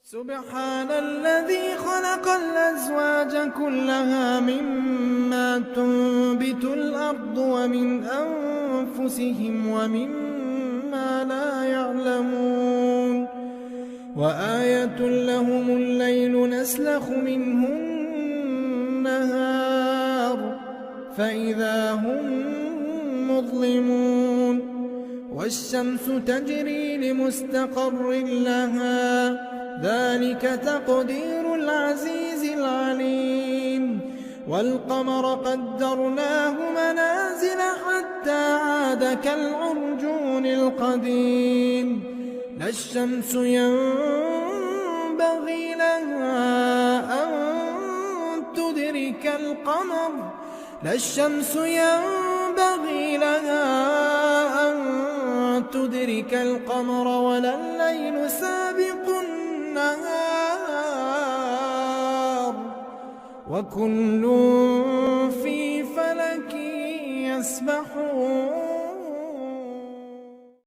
سبحان الذي خلق الأزواج كلها مما تنبت الأرض ومن أنفسهم ومما لا يعلمون وآية لهم الليل نسلخ منه النهار فإذا هم مظلمون والشمس تجري لمستقر لها ذلك تقدير العزيز العليم والقمر قدرناه منازل حتى عاد كالعرجون القديم لا الشمس ينبغي لها أن تدرك القمر ولا الليل سابق النهار وكل في فلك يسبحون